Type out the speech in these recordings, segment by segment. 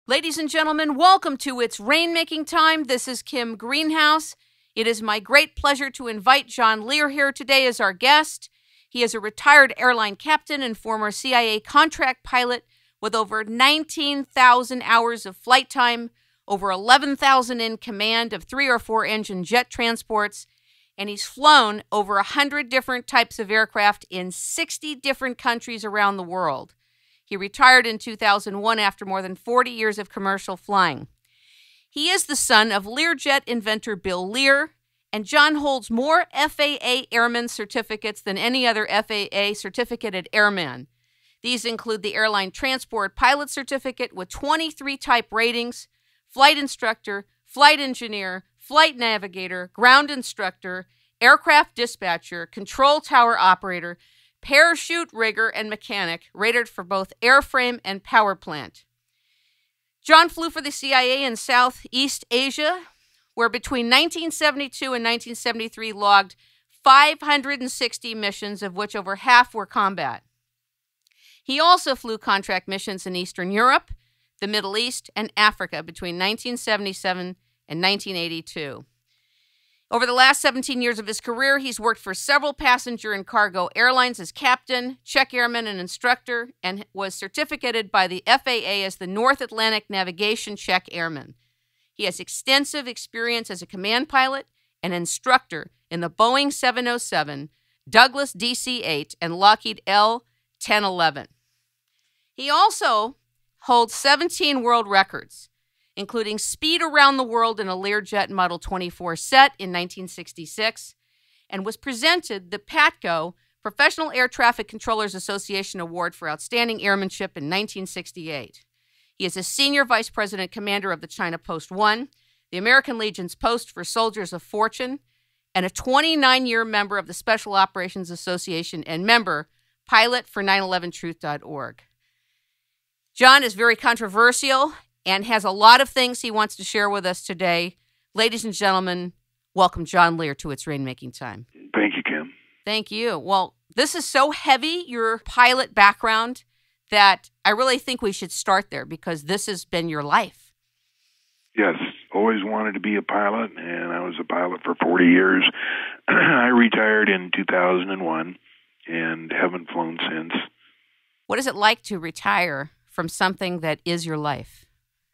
Ladies and gentlemen, welcome to It's Rainmaking Time. This is Kim Greenhouse. It is my great pleasure to invite John Lear here today as our guest. He is a retired airline captain and former CIA contract pilot with over 19,000 hours of flight time, over 11,000 in command of 3 or 4 engine jet transports, and he's flown over 100 different types of aircraft in 60 different countries around the world. He retired in 2001 after more than 40 years of commercial flying. He is the son of Learjet inventor Bill Lear, and John holds more FAA airman certificates than any other FAA certificated airman. These include the Airline Transport Pilot certificate with 23 type ratings, flight instructor, flight engineer, flight navigator, ground instructor, aircraft dispatcher, control tower operator, parachute rigger, and mechanic, rated for both Airframe and Powerplant. John flew for the CIA in Southeast Asia, where between 1972 and 1973 logged 560 missions, of which over half were combat. He also flew contract missions in Eastern Europe, the Middle East, and Africa between 1977 and 1982. Over the last 17 years of his career, he's worked for several passenger and cargo airlines as captain, check airman, and instructor, and was certificated by the FAA as the North Atlantic Navigation Check Airman. He has extensive experience as a command pilot and instructor in the Boeing 707, Douglas DC-8, and Lockheed L-1011. He also holds 17 world records, including speed around the world in a Learjet Model 24 set in 1966, and was presented the PATCO Professional Air Traffic Controllers Association Award for Outstanding Airmanship in 1968. He is a Senior Vice President Commander of the China Post 1, the American Legion's Post for Soldiers of Fortune, and a 29-year member of the Special Operations Association and member, pilot for 911truth.org. John is very controversial and has a lot of things he wants to share with us today. Ladies and gentlemen, welcome John Lear to It's Rainmaking Time. Thank you, Kim. Thank you. Well, this is so heavy, your pilot background, that I really think we should start there because this has been your life. Yes, always wanted to be a pilot, and I was a pilot for 40 years. I retired in 2001 and haven't flown since. What is it like to retire from something that is your life?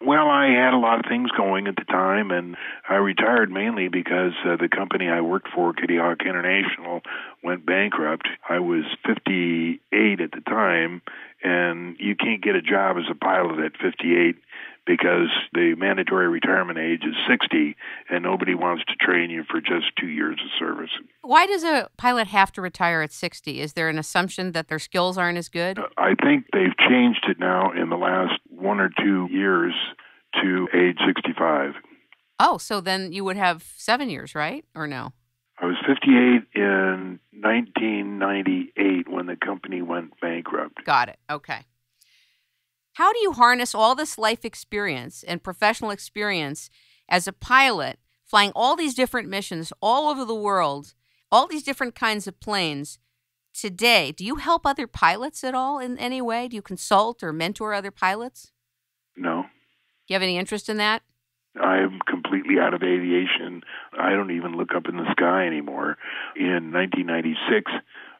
Well, I had a lot of things going at the time, and I retired mainly because the company I worked for, Kitty Hawk International, went bankrupt. I was 58 at the time, and you can't get a job as a pilot at 58 because the mandatory retirement age is 60, and nobody wants to train you for just 2 years of service. Why does a pilot have to retire at 60? Is there an assumption that their skills aren't as good? I think they've changed it now in the last 1 or 2 years to age 65. Oh, so then you would have 7 years, right? Or no? I was 58 in 1998 when the company went bankrupt. Got it. Okay. How do you harness all this life experience and professional experience as a pilot, flying all these different missions all over the world, all these different kinds of planes today? Do you help other pilots at all in any way? Do you consult or mentor other pilots? No. Do you have any interest in that? I'm completely out of aviation. I don't even look up in the sky anymore. In 1996,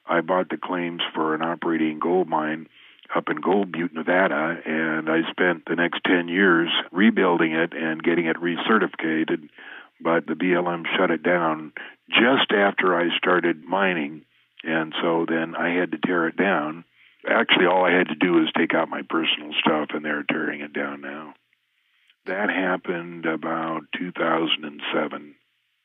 I bought the claims for an operating gold mine up in Gold Butte, Nevada, and I spent the next 10 years rebuilding it and getting it recertificated, but the BLM shut it down just after I started mining, and so then I had to tear it down. Actually, all I had to do was take out my personal stuff, and they're tearing it down now. That happened about 2007.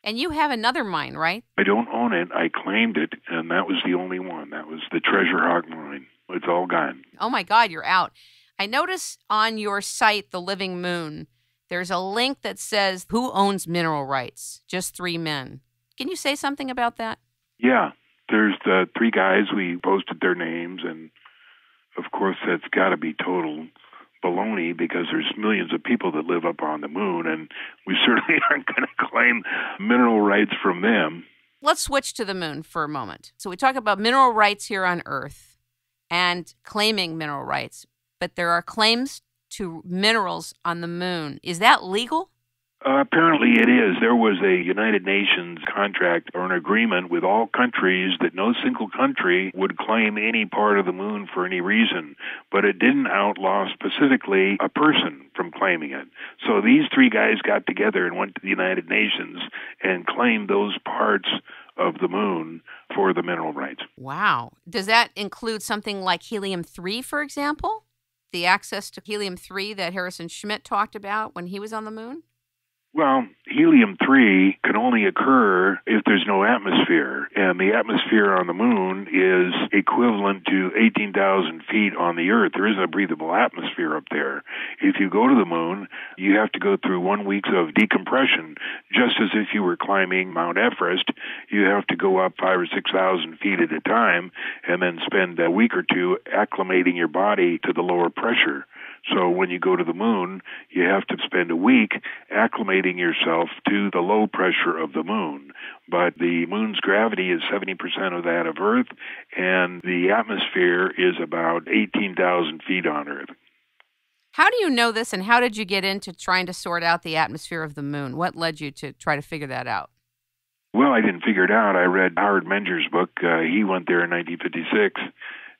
And you have another mine, right? I don't own it. I claimed it, and that was the only one. That was the Treasure Hawk mine. It's all gone. Oh, my God, you're out. I notice on your site, The Living Moon, there's a link that says, who owns mineral rights? Just 3 men. Can you say something about that? Yeah. There's the 3 guys. We posted their names, and, of course, that's got to be total baloney because there's millions of people that live up on the moon, and we certainly aren't going to claim mineral rights from them. Let's switch to the moon for a moment. So we talk about mineral rights here on Earth and claiming mineral rights, but there are claims to minerals on the moon. Is that legal? Apparently it is. There was a United Nations contract or an agreement with all countries that no single country would claim any part of the moon for any reason, but it didn't outlaw specifically a person from claiming it. So these three guys got together and went to the United Nations and claimed those parts of the moon for the mineral rights. Wow. Does that include something like helium-3, for example? The access to helium-3 that Harrison Schmitt talked about when he was on the moon? Well, helium-3 can only occur if there's no atmosphere, and the atmosphere on the moon is equivalent to 18,000 feet on the Earth. There isn't a breathable atmosphere up there. If you go to the moon, you have to go through 1 week of decompression, just as if you were climbing Mount Everest. You have to go up 5,000 or 6,000 feet at a time, and then spend a week or two acclimating your body to the lower pressure. So when you go to the moon, you have to spend a week acclimating yourself to the low pressure of the moon. But the moon's gravity is 70% of that of Earth, and the atmosphere is about 18,000 feet on Earth. How do you know this, and how did you get into trying to sort out the atmosphere of the moon? What led you to try to figure that out? Well, I didn't figure it out. I read Howard Menger's book. He went there in 1956.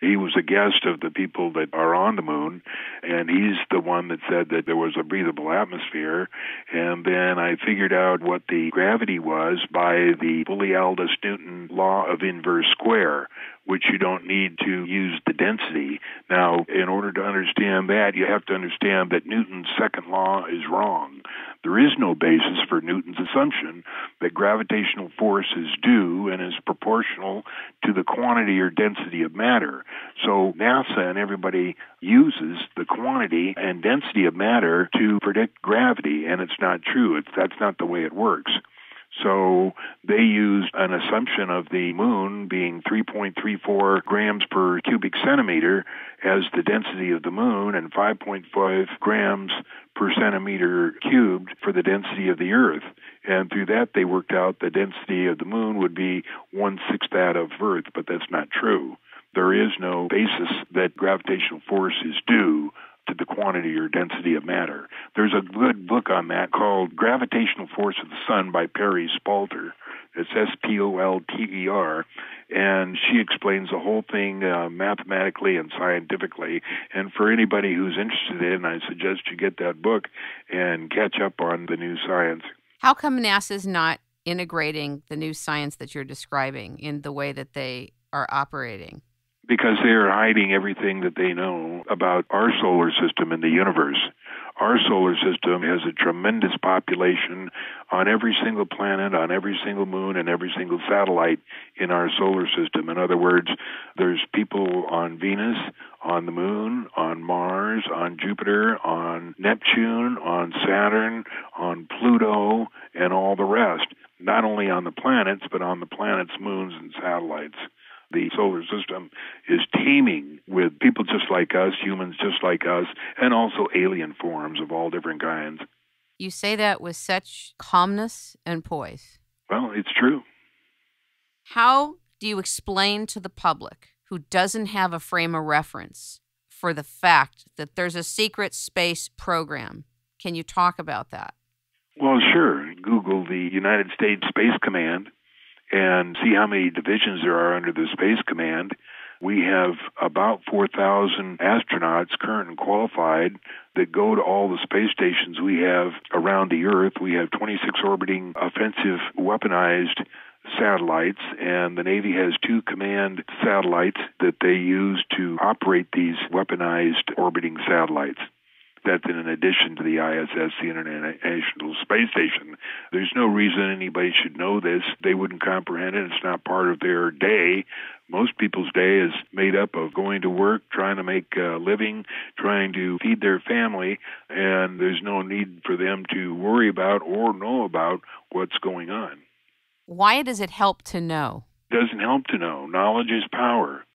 He was a guest of the people that are on the moon, and he's the one that said that there was a breathable atmosphere. And then I figured out what the gravity was by the Aldous-Newton law of inverse square, which you don't need to use the density. Now, in order to understand that, you have to understand that Newton's second law is wrong. There is no basis for Newton's assumption that gravitational force is due and is proportional to the quantity or density of matter. So NASA and everybody uses the quantity and density of matter to predict gravity, and it's not true. That's not the way it works. So they used an assumption of the moon being 3.34 grams per cubic centimeter as the density of the moon and 5.5 grams per centimeter cubed for the density of the Earth. And through that, they worked out the density of the moon would be 1/6 that of Earth, but that's not true. There is no basis that gravitational force is due to the quantity or density of matter. There's a good book on that called Gravitational Force of the Sun by Perry Spolter. It's Spolter, and she explains the whole thing mathematically and scientifically. And for anybody who's interested in, I suggest you get that book and catch up on the new science. How come NASA's not integrating the new science that you're describing in the way that they are operating? Because they are hiding everything that they know about our solar system and the universe. Our solar system has a tremendous population on every single planet, on every single moon, and every single satellite in our solar system. In other words, there's people on Venus, on the moon, on Mars, on Jupiter, on Neptune, on Saturn, on Pluto, and all the rest. Not only on the planets, but on the planets, moons, and satellites. The solar system is teeming with people just like us, humans just like us, and also alien forms of all different kinds. You say that with such calmness and poise. Well, it's true. How do you explain to the public who doesn't have a frame of reference for the fact that there's a secret space program? Can you talk about that? Well, sure. Google the United States Space Command and see how many divisions there are under the Space Command. We have about 4,000 astronauts, current and qualified, that go to all the space stations we have around the Earth. We have 26 orbiting offensive weaponized satellites, and the Navy has 2 command satellites that they use to operate these weaponized orbiting satellites. That's in addition to the ISS, the International Space Station. There's no reason anybody should know this. They wouldn't comprehend it. It's not part of their day. Most people's day is made up of going to work, trying to make a living, trying to feed their family, and there's no need for them to worry about or know about what's going on. Why does it help to know? It doesn't help to know. Knowledge is power.